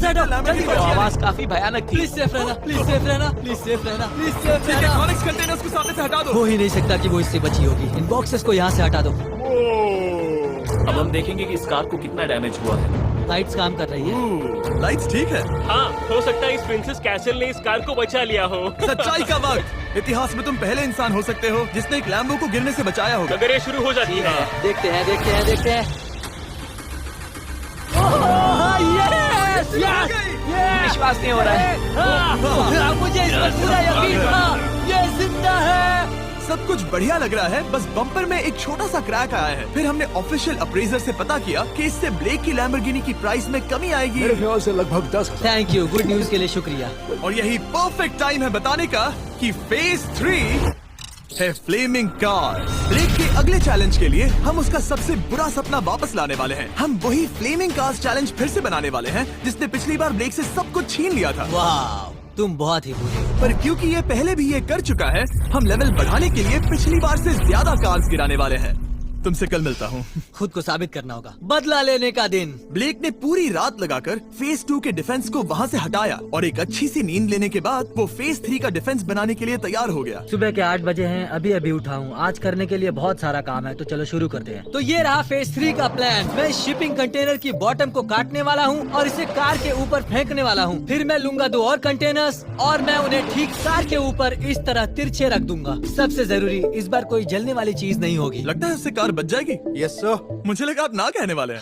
से हटो, जल्दी करो। आवाज काफी भयानक थी। प्लीज सेफ रहना, प्लीज सेफ रहना, प्लीज सेफ रहना, प्लीज सेफ ठीक है, रहना। कॉनिक्स कंटेनर्स को सामने से हटा दो। हो ही नहीं सकता कि वो इससे बची होगी। इन बॉक्सेस को यहाँ से हटा दो। अब हम देखेंगे कि इस कार को कितना डैमेज हुआ है। लाइट्स काम कर रही है। लाइट्स ठीक है। हाँ, हो सकता है इस प्रिंसेस कैसल ने इस कार को बचा लिया हो। सच्चाई का वक्त। इतिहास में तुम पहले इंसान हो सकते हो जिसने एक लैम्बो को गिरने से बचाया होगा। अगर ये शुरू हो जाती है। देखते हैं, देखते हैं, देखते हैं। यस, यस, विश्वास नहीं हो रहा है। मुझे इस पर पूरा यकीन था। ये जिंदा है। सब कुछ बढ़िया लग रहा है, बस बम्पर में एक छोटा सा क्रैक आया है। फिर हमने ऑफिशियल अप्रेजर से पता किया कि इससे ब्लेक की लैम्बोर्गिनी की प्राइस में कमी आएगी। मेरे ख्याल से लगभग 10,000। थैंक यू, गुड न्यूज के लिए शुक्रिया। और यही परफेक्ट टाइम है बताने का कि फेज 3 है फ्लेमिंग कार। ब्लेक के अगले चैलेंज के लिए हम उसका सबसे बुरा सपना वापस लाने वाले हैं। हम वही फ्लेमिंग कार्स चैलेंज फिर से बनाने वाले हैं जिसने पिछली बार ब्लेक से सब कुछ छीन लिया था। वाह, तुम बहुत ही बुरे हो। पर क्योंकि ये पहले भी ये कर चुका है, हम लेवल बढ़ाने के लिए पिछली बार से ज्यादा कार्स गिराने वाले हैं। तुमसे कल मिलता हूँ। खुद को साबित करना होगा। बदला लेने का दिन। ब्लेक ने पूरी रात लगाकर फेज 2 के डिफेंस को वहाँ से हटाया और एक अच्छी सी नींद लेने के बाद वो फेज 3 का डिफेंस बनाने के लिए तैयार हो गया। सुबह के 8 बजे हैं, अभी अभी उठा हूँ। आज करने के लिए बहुत सारा काम है, तो चलो शुरू करते हैं। तो ये रहा फेज 3 का प्लान। मैं शिपिंग कंटेनर की बॉटम को काटने वाला हूँ और इसे कार के ऊपर फेंकने वाला हूँ। फिर मैं लूंगा 2 और कंटेनर्स और मैं उन्हें ठीक कार के ऊपर इस तरह तिरछे रख दूंगा। सबसे जरूरी, इस बार कोई जलने वाली चीज नहीं होगी। लगता है उससे कार बच जाएगी। Yes sir. मुझे लगा आप ना कहने वाले हैं।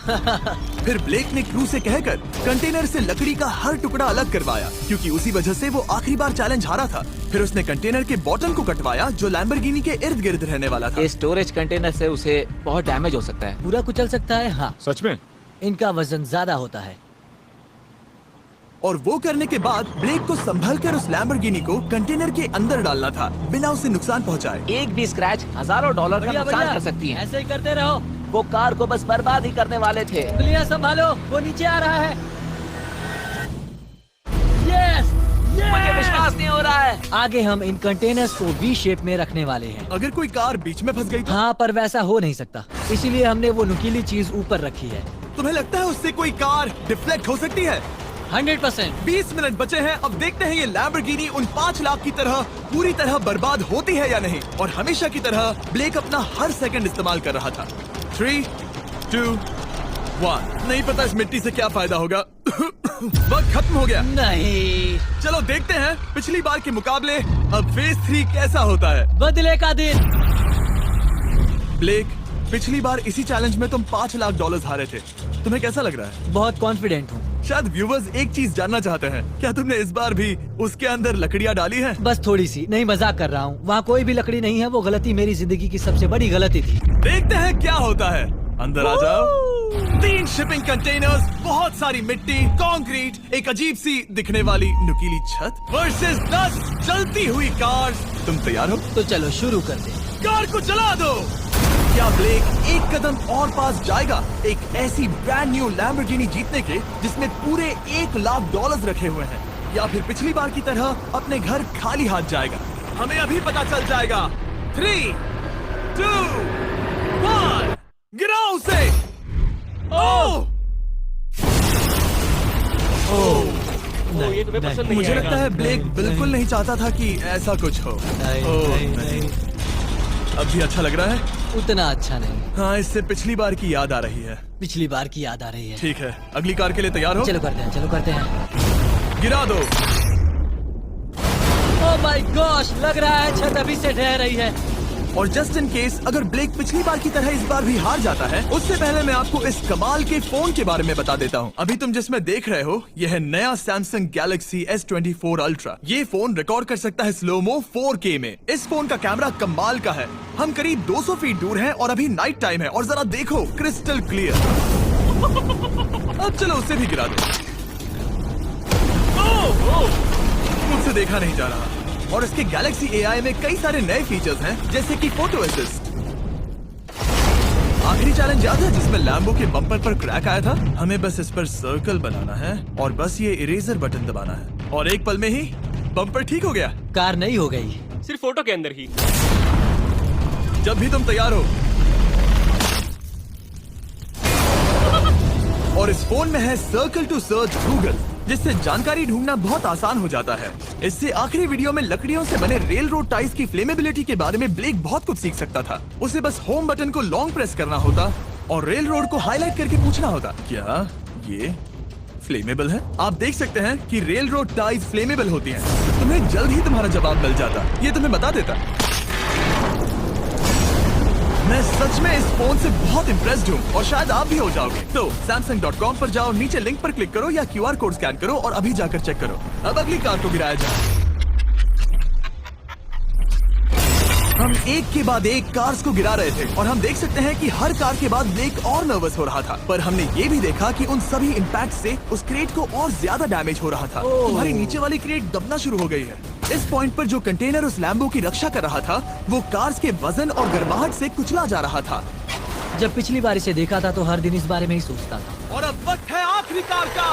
फिर ब्लेक ने क्रू से कहकर कंटेनर से लकड़ी का हर टुकड़ा अलग करवाया, क्योंकि उसी वजह से वो आखिरी बार चैलेंज हारा था। फिर उसने कंटेनर के बॉटम को कटवाया जो लैम्बोर्गिनी के इर्द गिर्द रहने वाला था। ये स्टोरेज कंटेनर से उसे बहुत डैमेज हो सकता है। पूरा कुचल सकता है। हाँ, सच में? इनका वजन ज्यादा होता है। और वो करने के बाद ब्लेक को संभलकर उस लैम्बोर्गिनी को कंटेनर के अंदर डालना था बिना उसे नुकसान पहुंचाए। एक भी स्क्रैच हजारों डॉलर का बढ़िया, नुकसान बढ़िया। कर सकती है। ऐसे ही करते रहो। वो कार को बस बर्बाद ही करने वाले थे। उंगलियां संभालो, वो नीचे आ रहा है। यस, मुझे विश्वास नहीं हो रहा है। आगे हम इन कंटेनर्स को वी शेप में रखने वाले हैं। अगर कोई कार बीच में फंस गई तो हाँ, पर वैसा हो नहीं सकता, इसीलिए हमने वो नुकीली चीज ऊपर रखी है। तुम्हें लगता है उससे कोई कार डिफ्लेक्ट हो सकती है? 100%। 20 मिनट बचे हैं। अब देखते हैं ये लैम्बोर्गिनी उन 5 लाख की तरह पूरी तरह बर्बाद होती है या नहीं। और हमेशा की तरह ब्लेक अपना हर सेकंड इस्तेमाल कर रहा था। 3, 2, 1। नहीं पता इस मिट्टी से क्या फायदा होगा। वक्त खत्म हो गया। नहीं, चलो देखते हैं पिछली बार के मुकाबले अब फेज 3 कैसा होता है। बदले का दिन। ब्लेक, पिछली बार इसी चैलेंज में तुम $5 लाख हारे थे। तुम्हें कैसा लग रहा है? बहुत कॉन्फिडेंट हूँ। शायद व्यूवर्स एक चीज जानना चाहते हैं, क्या तुमने इस बार भी उसके अंदर लकड़ियाँ डाली हैं? बस थोड़ी सी, नहीं मजाक कर रहा हूँ। वहाँ कोई भी लकड़ी नहीं है। वो गलती मेरी जिंदगी की सबसे बड़ी गलती थी। देखते हैं क्या होता है। अंदर आ जाओ। 3 शिपिंग कंटेनर्स, बहुत सारी मिट्टी, कंक्रीट, एक अजीब सी दिखने वाली नुकीली छत वर्सेस 10 जलती हुई कार्स। तुम तैयार हो? तो चलो शुरू कर दे। कार को जला दो। क्या ब्लेक एक कदम और पास जाएगा एक ऐसी ब्रांड न्यू लैम्बोर्गिनी जीतने के जिसमें पूरे $1 लाख रखे हुए हैं, या फिर पिछली बार की तरह अपने घर खाली हाथ जाएगा? हमें अभी पता चल जाएगा। 3, 2, 1, गिराओ उसे। ओह! ये तुम्हें पसंद नहीं मुझे आएगा। लगता है ब्लेक बिल्कुल नहीं चाहता था कि ऐसा कुछ हो। ओह, नहीं। अब भी अच्छा लग रहा है? उतना अच्छा नहीं। हाँ, इससे पिछली बार की याद आ रही है। पिछली बार की याद आ रही है। ठीक है, अगली कार के लिए तैयार हो? चलो करते हैं, चलो करते हैं। गिरा दो। ओह माय गॉश, लग रहा है छत अभी से ढह रही है। और जस्ट इन केस अगर ब्लेक पिछली बार की तरह इस बार भी हार जाता है, उससे पहले मैं आपको इस कमाल के फोन के बारे में बता देता हूँ। अभी तुम जिसमें देख रहे हो, यह है नया सैमसंग गैलेक्सी S24 अल्ट्रा। ये फोन रिकॉर्ड कर सकता है स्लोमो 4K में। इस फोन का कैमरा कमाल का है। हम करीब 200 फीट दूर हैं और अभी नाइट टाइम है और जरा देखो, क्रिस्टल क्लियर। अब चलो उसे भी गिरा दो। मुझसे देखा नहीं जा रहा। और इसके गैलेक्सी AI में कई सारे नए फीचर्स हैं, जैसे कि फोटो असिस्ट। आखिरी चैलेंज याद है जिसमें लैम्बो के बम्पर पर क्रैक आया था? हमें बस इस पर सर्कल बनाना है और बस ये इरेजर बटन दबाना है और एक पल में ही बम्पर ठीक हो गया। कार नहीं हो गई, सिर्फ फोटो के अंदर ही। जब भी तुम तैयार हो। और इस फोन में है सर्कल टू सर्च गूगल, जिससे जानकारी ढूंढना बहुत आसान हो जाता है। इससे आखिरी वीडियो में लकड़ियों से बने रेल रोड टाइज की फ्लेमेबिलिटी के बारे में ब्लेक बहुत कुछ सीख सकता था। उसे बस होम बटन को लॉन्ग प्रेस करना होता और रेल रोड को हाईलाइट करके पूछना होता, क्या ये फ्लेमेबल है? आप देख सकते हैं कि रेल रोड टाइज फ्लेमेबल होती हैं। तुम्हें जल्द ही तुम्हारा जवाब मिल जाता। ये तुम्हें बता देता। मैं सच में इस फोन से बहुत इम्प्रेस्ड हूँ और शायद आप भी हो जाओगे। तो Samsung.com पर जाओ, नीचे लिंक पर क्लिक करो या QR कोड स्कैन करो और अभी जाकर चेक करो। अब अगली कार को गिराया जाए। हम एक के बाद एक कार्स को गिरा रहे थे और हम देख सकते हैं कि हर कार के बाद ब्लेक और नर्वस हो रहा था। पर हमने ये भी देखा कि उन सभी इम्पैक्ट से उस क्रेट को और ज्यादा डैमेज हो रहा था। तुम्हारी नीचे वाली क्रेट दबना शुरू हो गई है। इस पॉइंट पर जो कंटेनर उस लैम्बो की रक्षा कर रहा था वो कार्स के वजन और गर्माहट से कुचला जा रहा था। जब पिछली बार इसे देखा था तो हर दिन इस बारे में ही सोचता था। और अब वक्त है आखिरी कार का।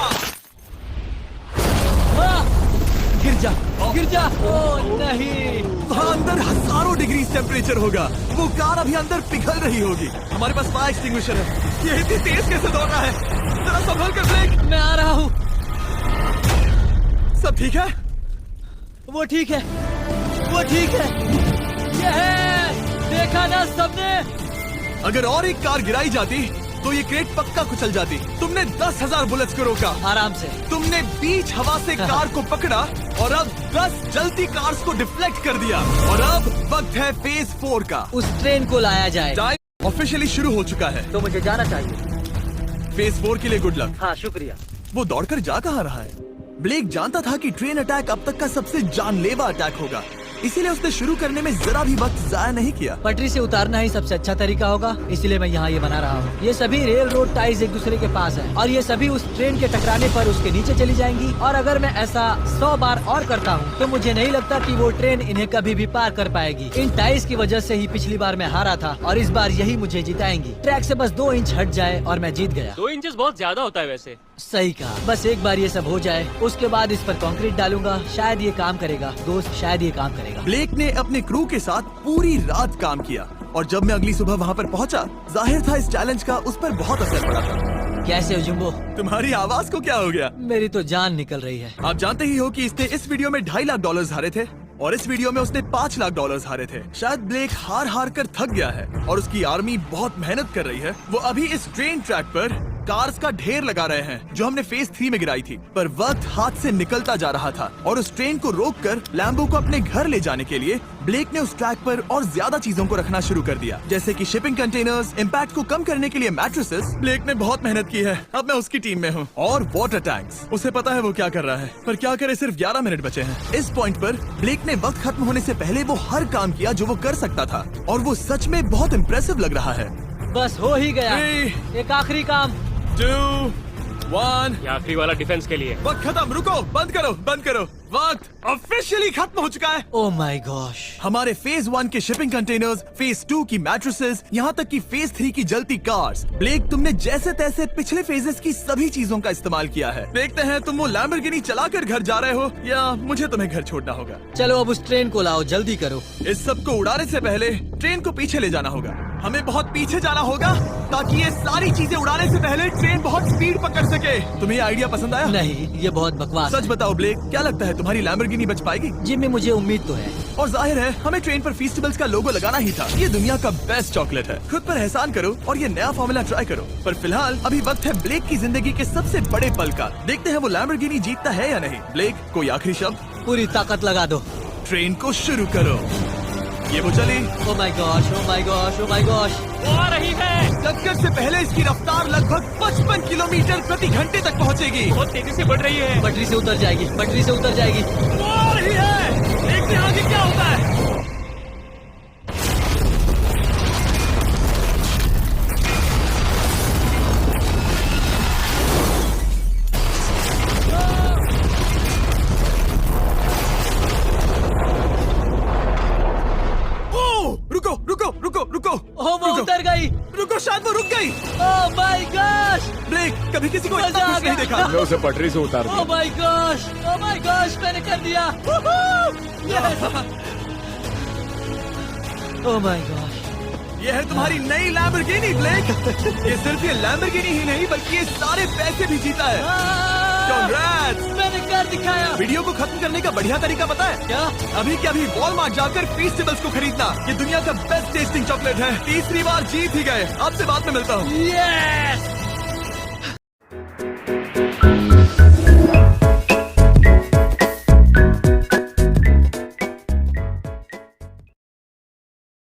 गिर जा, गिर जा। ओह नहीं। वहाँ अंदर हजारों डिग्री टेम्परेचर होगा। वो कार अभी अंदर पिघल रही होगी। हमारे पास फायर एक्सटिंग्विशर है। ये इतनी तेज कैसे दौड़ रहा है? जरा संभल कर ब्रेक। मैं आ रहा हूँ। सब ठीक है? वो ठीक है, वो ठीक है। ये है, देखा ना सबने। अगर और एक कार गिराई जाती तो ये क्रेट पक्का कुचल जाती। तुमने 10,000 बुलेट्स को रोका। आराम से। तुमने बीच हवा से कार को पकड़ा और अब 10 जलती कार्स को डिफ्लेक्ट कर दिया। और अब वक्त है फेज 4 का। उस ट्रेन को लाया जाए। टाइम ऑफिशियली शुरू हो चुका है। तो मुझे जाना चाहिए। फेज 4 के लिए गुड लक। हाँ शुक्रिया। वो दौड़कर जा कहाँ रहा है? ब्लेक जानता था कि ट्रेन अटैक अब तक का सबसे जानलेवा अटैक होगा, इसीलिए उसने शुरू करने में जरा भी वक्त जाया नहीं किया। पटरी से उतारना ही सबसे अच्छा तरीका होगा, इसलिए मैं यहाँ ये बना रहा हूँ। ये सभी रेल रोड टाइज एक दूसरे के पास है और ये सभी उस ट्रेन के टकराने पर उसके नीचे चली जाएंगी। और अगर मैं ऐसा 100 बार और करता हूँ तो मुझे नहीं लगता कि वो ट्रेन इन्हें कभी भी पार कर पाएगी। इन टाइज की वजह से ही पिछली बार मैं हारा था और इस बार यही मुझे जिताएंगी। ट्रैक से बस 2 इंच हट जाए और मैं जीत गया। 2 इंचेस बहुत ज्यादा होता है वैसे। सही कहा। बस एक बार ये सब हो जाए, उसके बाद इस पर कंक्रीट डालूंगा। शायद ये काम करेगा दोस्त, शायद ये काम करेगा। ब्लेक ने अपने क्रू के साथ पूरी रात काम किया और जब मैं अगली सुबह वहाँ पर पहुँचा, जाहिर था इस चैलेंज का उस पर बहुत असर पड़ा था। कैसे हो जुम्बो? तुम्हारी आवाज को क्या हो गया? मेरी तो जान निकल रही है। आप जानते ही हो कि इसने इस वीडियो में $2.5 लाख हारे थे और इस वीडियो में उसने $5 लाख हारे थे। शायद ब्लेक हार हार कर थक गया है और उसकी आर्मी बहुत मेहनत कर रही है। वो अभी इस ट्रेन ट्रैक पर कार्स का ढेर लगा रहे हैं जो हमने फेज 3 में गिराई थी। पर वक्त हाथ से निकलता जा रहा था और उस ट्रेन को रोककर लैम्बो को अपने घर ले जाने के लिए ब्लेक ने उस ट्रैक पर और ज्यादा चीजों को रखना शुरू कर दिया, जैसे कि शिपिंग कंटेनर्स, इम्पैक्ट को कम करने के लिए मैट्रेसेस। ब्लेक ने बहुत मेहनत की है, अब मैं उसकी टीम में हूँ। और वाटर टैंक्स। उसे पता है वो क्या कर रहा है, पर क्या करे, सिर्फ 11 मिनट बचे हैं। इस पॉइंट पर ब्लेक ने वक्त खत्म होने से पहले वो हर काम किया जो वो कर सकता था और वो सच में बहुत इम्प्रेसिव लग रहा है। बस हो ही गया। 3, एक आखिरी काम। 2, 1। ये आखिरी वाला डिफेंस के लिए। वक्त खत्म। रुको, बंद करो, बंद करो। वक्त ऑफिशियली खत्म हो चुका है। Oh my gosh. हमारे फेज 1 के शिपिंग कंटेनर्स, फेज 2 की मैट्रेसेस, यहाँ तक कि फेज 3 की जलती कार्स। ब्लेक, तुमने जैसे तैसे पिछले फेजेस की सभी चीजों का इस्तेमाल किया है। देखते हैं तुम वो लैम्बोर्गिनी चलाकर घर जा रहे हो या मुझे तुम्हें घर छोड़ना होगा। चलो अब उस ट्रेन को लाओ, जल्दी करो। इस सब को उड़ाने से पहले ट्रेन को पीछे ले जाना होगा। हमें बहुत पीछे जाना होगा ताकि ये सारी चीजें उड़ाने से पहले ट्रेन बहुत स्पीड पकड़ सके। तुम्हें ये आइडिया पसंद आया? नहीं, ये बहुत बकवास सच बताओ ब्लेक, क्या लगता है तुम्हारी लैम्बोर्गिनी बच पाएगी? जिम्मी, मुझे उम्मीद तो है। और जाहिर है हमें ट्रेन पर फेस्टिवल्स का लोगो लगाना ही था। ये दुनिया का बेस्ट चॉकलेट है। खुद पर एहसान करो और ये नया फॉर्मूला ट्राई करो। पर फिलहाल अभी वक्त है ब्लेक की जिंदगी के सबसे बड़े पल का। देखते हैं वो लैम्बोर्गिनी जीतता है या नहीं। ब्लेक, कोई आखिरी शब्द? पूरी ताकत लगा दो। ट्रेन को शुरू करो। ये वो चली। Oh my gosh, oh my gosh, oh my gosh. वो आ रही है। टक्कर से पहले इसकी रफ्तार लगभग 55 किलोमीटर प्रति घंटे तक पहुंचेगी। बहुत तेजी से बढ़ रही है। पटरी से उतर जाएगी, पटरी से उतर जाएगी। वो आ रही है। देखते हैं आगे क्या होता है। रुको रुको रुको रुको। ओह, वो उतर गई। रुको, शायद वो रुक गई। Oh my gosh. ब्रेक, कभी किसी को मजा इतना आ खुश नहीं गया। देखा। मैं उसे पटरी से उतार ओह दिया। My gosh, oh my gosh, मैंने कर दिया। Oh my gosh. ये है तुम्हारी नई लैम्बोर्गिनी ब्लेक। ये सिर्फ ये लैम्बोर्गिनी ही नहीं बल्कि ये सारे पैसे भी जीता है। Congrats! मैंने कर दिखाया। वीडियो को खत्म करने का बढ़िया तरीका पता है क्या? अभी के अभी वॉलमार्ट जाकर फेस्टिवल्स को खरीदना। ये दुनिया का बेस्ट टेस्टिंग चॉकलेट है। तीसरी बार जीत ही गए। आपसे बाद में मिलता हूँ। यस